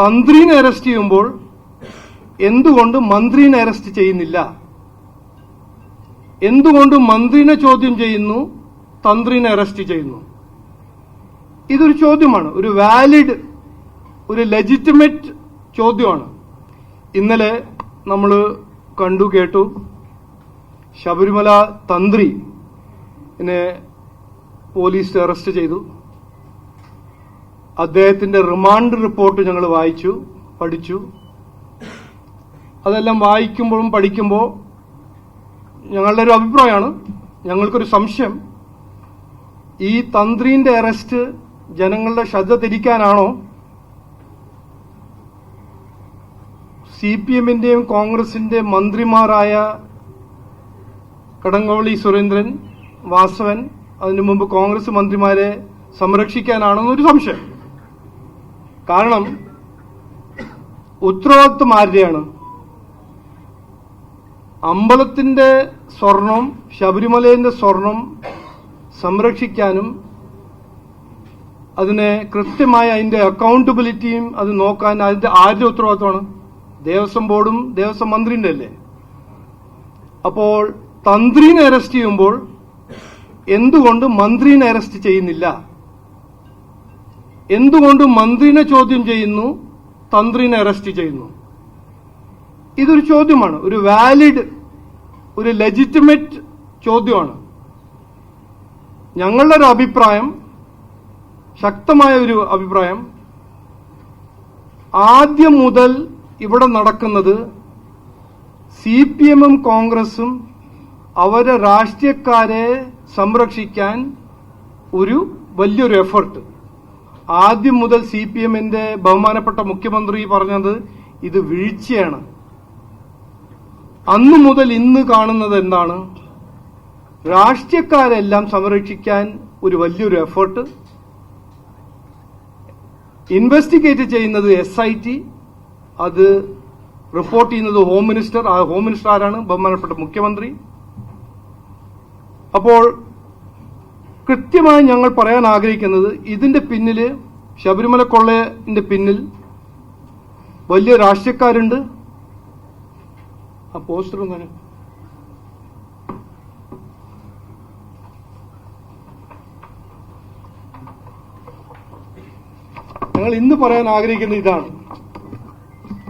തന്ത്രിനെ arrest ചെയ്യുമ്പോൾ എന്തുകൊണ്ട് മന്ത്രിനെ arrest ചെയ്യുന്നില്ല? എന്തുകൊണ്ട് മന്ത്രിനെ ചോദ്യം ചെയ്യുന്നു, തന്ത്രിനെ അറസ്റ്റ് ചെയ്യുന്നു? ഇതൊരു ചോദ്യമാണ്, ഒരു വാലിഡ്, ഒരു ലെജിറ്റിമേറ്റ് ചോദ്യമാണ്. ഇന്നലെ നമ്മൾ കണ്ടു കേട്ടു, ശബരിമല തന്ത്രിനെ പോലീസ് അറസ്റ്റ് ചെയ്തു. അദ്ദേഹത്തിന്റെ റിമാൻഡ് റിപ്പോർട്ട് ഞങ്ങൾ വായിച്ചു, പഠിച്ചു. അതെല്ലാം വായിക്കുമ്പോഴും പഠിക്കുമ്പോൾ ഞങ്ങളുടെ ഒരു അഭിപ്രായമാണ്, ഞങ്ങൾക്കൊരു സംശയം, ഈ തന്ത്രിന്റെ അറസ്റ്റ് ജനങ്ങളുടെ ശ്രദ്ധ തിരിക്കാനാണോ CPM-ന്റെയും കോൺഗ്രസിന്റെ മന്ത്രിമാരായ കടകംപള്ളി സുരേന്ദ്രൻ, വാസവൻ, അതിനു മുമ്പ് കോൺഗ്രസ് മന്ത്രിമാരെ സംരക്ഷിക്കാനാണെന്നൊരു സംശയം. കാരണം ഉത്തരവാദിത്വം ആരുടെയാണ്? അമ്പലത്തിന്റെ സ്വർണം, ശബരിമലയുടെ സ്വർണം സംരക്ഷിക്കാനും അതിനെ കൃത്യമായ അതിന്റെ അക്കൗണ്ടബിലിറ്റിയും അത് നോക്കാൻ അതിന്റെ ആരുടെ ഉത്തരവാദിത്വമാണ്? ദേവസ്വം ബോർഡും ദേവസ്വം മന്ത്രിന്റെ അല്ലേ? അപ്പോൾ തന്ത്രിനെ അറസ്റ്റ് ചെയ്യുമ്പോൾ എന്തുകൊണ്ട് മന്ത്രിനെ അറസ്റ്റ് ചെയ്യുന്നില്ല? എന്തുകൊണ്ട് മന്ത്രിനെ ചോദ്യം ചെയ്യുന്നു, തന്ത്രിനെ അറസ്റ്റ് ചെയ്യുന്നു? ഇതൊരു ചോദ്യമാണ്, ഒരു വാലിഡ്, ഒരു ലെജിറ്റിമേറ്റ് ചോദ്യമാണ്. ഞങ്ങളുടെ ഒരു അഭിപ്രായം, ശക്തമായ ഒരു അഭിപ്രായം, ആദ്യം മുതൽ ഇവിടെ നടക്കുന്നത് CPM-ഉം കോൺഗ്രസും അവരെ രാഷ്ട്രീയക്കാരെ സംരക്ഷിക്കാൻ ഒരു വലിയൊരു എഫർട്ട്. ആദ്യം മുതൽ CPM-ന്റെ ബഹുമാനപ്പെട്ട മുഖ്യമന്ത്രി പറഞ്ഞത് ഇത് വീഴ്ചയാണ്. അന്നു മുതൽ ഇന്ന് കാണുന്നത് എന്താണ്? രാഷ്ട്രീയക്കാരെല്ലാം സംരക്ഷിക്കാൻ ഒരു വലിയൊരു എഫർട്ട്. ഇൻവെസ്റ്റിഗേറ്റ് ചെയ്യുന്നത് SIT, അത് റിപ്പോർട്ട് ചെയ്യുന്നത് ഹോം മിനിസ്റ്റർ. ആ ഹോം മിനിസ്റ്റർ ആരാണ്? ബഹുമാനപ്പെട്ട മുഖ്യമന്ത്രി. അപ്പോൾ കൃത്യമായി ഞങ്ങൾ പറയാൻ ആഗ്രഹിക്കുന്നത്, ഇതിന്റെ പിന്നില്, ശബരിമല കൊള്ളയുടെ പിന്നിൽ വലിയ രാഷ്ട്രീയക്കാരുണ്ട്. ആ പോസ്റ്റർ ഒന്നും ഞങ്ങൾ ഇന്ന് പറയാൻ ആഗ്രഹിക്കുന്നത് ഇതാണ്.